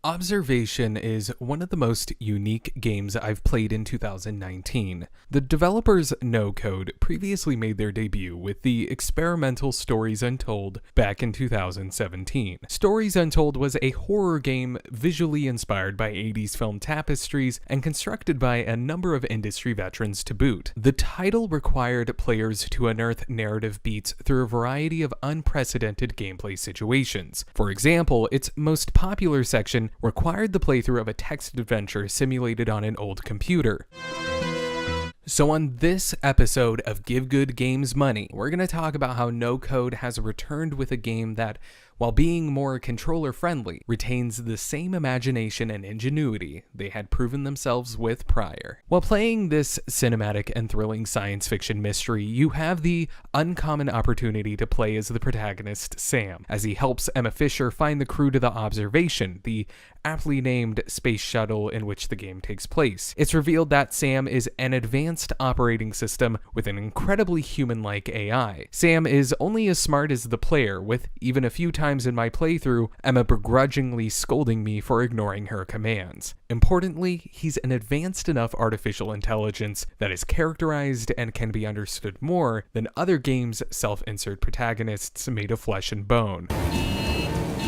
Observation is one of the most unique games I've played in 2019. The developers No Code previously made their debut with the experimental Stories Untold back in 2017. Stories Untold was a horror game visually inspired by 80s film tapestries and constructed by a number of industry veterans to boot. The title required players to unearth narrative beats through a variety of unprecedented gameplay situations. For example, its most popular section required the playthrough of a text adventure simulated on an old computer. So on this episode of Give Good Games Money, we're going to talk about how No Code has returned with a game that, while being more controller-friendly, retains the same imagination and ingenuity they had proven themselves with prior. While playing this cinematic and thrilling science fiction mystery, you have the uncommon opportunity to play as the protagonist Sam, as he helps Emma Fisher find the crew to the Observation, the aptly named space shuttle in which the game takes place. It's revealed that Sam is an advanced operating system with an incredibly human-like AI. Sam is only as smart as the player, with even a few times in my playthrough, Emma begrudgingly scolding me for ignoring her commands. Importantly, he's an advanced enough artificial intelligence that is characterized and can be understood more than other games' self-insert protagonists made of flesh and bone.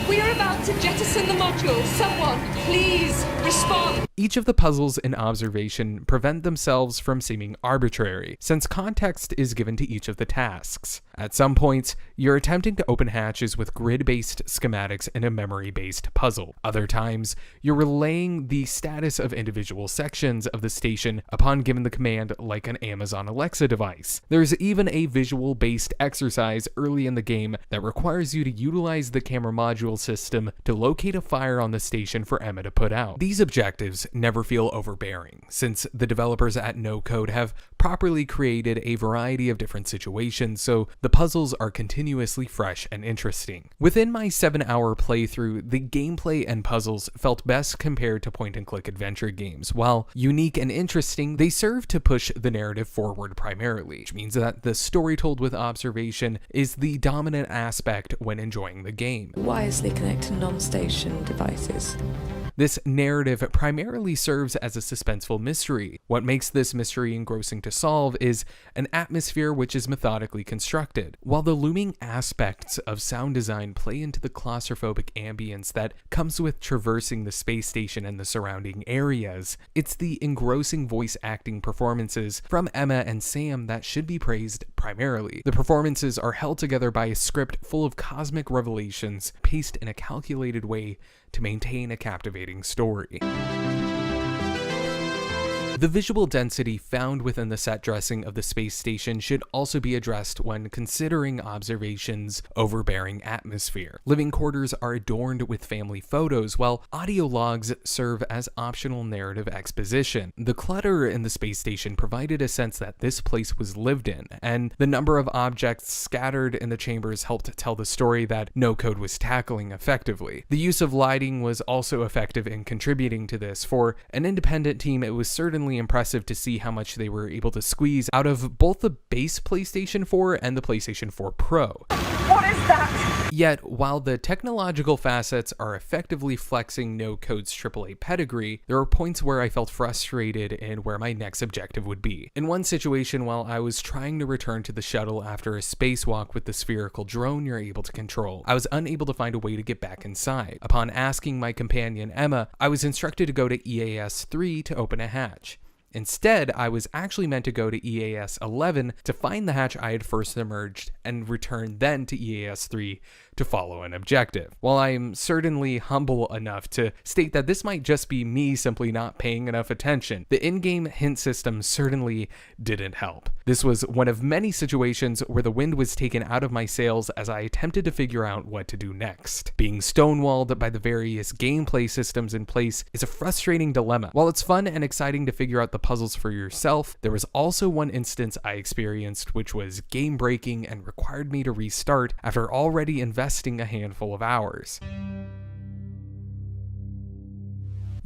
We are about to jettison the module. Someone, please, respond. Each of the puzzles in Observation prevent themselves from seeming arbitrary, since context is given to each of the tasks. At some points, you're attempting to open hatches with grid-based schematics in a memory-based puzzle. Other times, you're relaying the status of individual sections of the station upon given the command like an Amazon Alexa device. There's even a visual-based exercise early in the game that requires you to utilize the camera module system to locate a fire on the station for Emma to put out. These objectives never feel overbearing, since the developers at No Code have properly created a variety of different situations, so the puzzles are continuously fresh and interesting. Within my 7-hour playthrough, the gameplay and puzzles felt best compared to point-and-click adventure games. While unique and interesting, they serve to push the narrative forward primarily, which means that the story told with Observation is the dominant aspect when enjoying the game. Wisely connect to non-station devices. This narrative primarily serves as a suspenseful mystery. What makes this mystery engrossing to solve is an atmosphere which is methodically constructed. While the looming aspects of sound design play into the claustrophobic ambience that comes with traversing the space station and the surrounding areas, it's the engrossing voice acting performances from Emma and Sam that should be praised primarily. The performances are held together by a script full of cosmic revelations, paced in a calculated way to maintain a captivating story. The visual density found within the set dressing of the space station should also be addressed when considering Observation's overbearing atmosphere. Living quarters are adorned with family photos, while audio logs serve as optional narrative exposition. The clutter in the space station provided a sense that this place was lived in, and the number of objects scattered in the chambers helped tell the story that No Code was tackling effectively. The use of lighting was also effective in contributing to this. For an independent team, it was certainly impressive to see how much they were able to squeeze out of both the base PlayStation 4 and the PlayStation 4 Pro. What is that? Yet, while the technological facets are effectively flexing No Code's AAA pedigree, there are points where I felt frustrated in where my next objective would be. In one situation, while I was trying to return to the shuttle after a spacewalk with the spherical drone you're able to control, I was unable to find a way to get back inside. Upon asking my companion Emma, I was instructed to go to EAS-3 to open a hatch. Instead, I was actually meant to go to EAS-11 to find the hatch I had first emerged and return then to EAS-3 to follow an objective. While I am certainly humble enough to state that this might just be me simply not paying enough attention, the in-game hint system certainly didn't help. This was one of many situations where the wind was taken out of my sails as I attempted to figure out what to do next. Being stonewalled by the various gameplay systems in place is a frustrating dilemma. While it's fun and exciting to figure out the puzzles for yourself, there was also one instance I experienced which was game-breaking and required me to restart after already investing a handful of hours.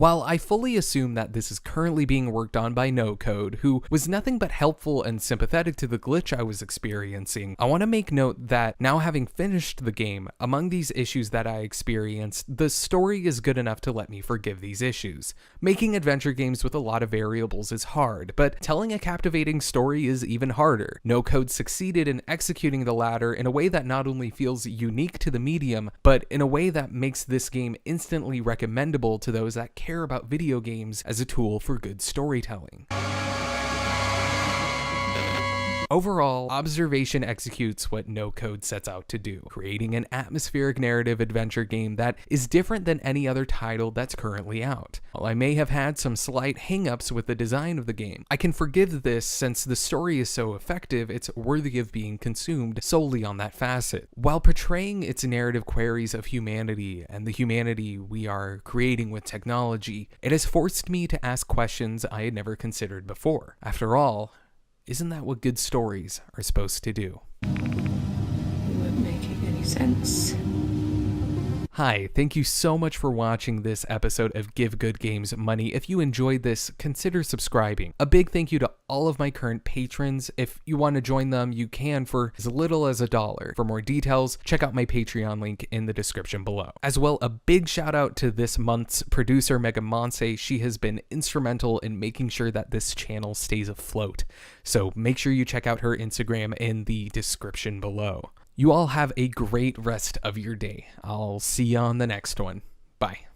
While I fully assume that this is currently being worked on by No Code, who was nothing but helpful and sympathetic to the glitch I was experiencing, I want to make note that now having finished the game, among these issues that I experienced, the story is good enough to let me forgive these issues. Making adventure games with a lot of variables is hard, but telling a captivating story is even harder. No Code succeeded in executing the latter in a way that not only feels unique to the medium, but in a way that makes this game instantly recommendable to those that care about video games as a tool for good storytelling. Overall, Observation executes what No Code sets out to do, creating an atmospheric narrative adventure game that is different than any other title that's currently out. While I may have had some slight hangups with the design of the game, I can forgive this since the story is so effective it's worthy of being consumed solely on that facet. While portraying its narrative queries of humanity and the humanity we are creating with technology, it has forced me to ask questions I had never considered before. After all, isn't that what good stories are supposed to do? You weren't making any sense. Hi, thank you so much for watching this episode of Give Good Games Money. If you enjoyed this, consider subscribing. A big thank you to all of my current patrons. If you want to join them, you can for as little as $1. For more details, check out my Patreon link in the description below. As well, a big shout out to this month's producer, Megan Monse. She has been instrumental in making sure that this channel stays afloat. So make sure you check out her Instagram in the description below. You all have a great rest of your day. I'll see you on the next one. Bye.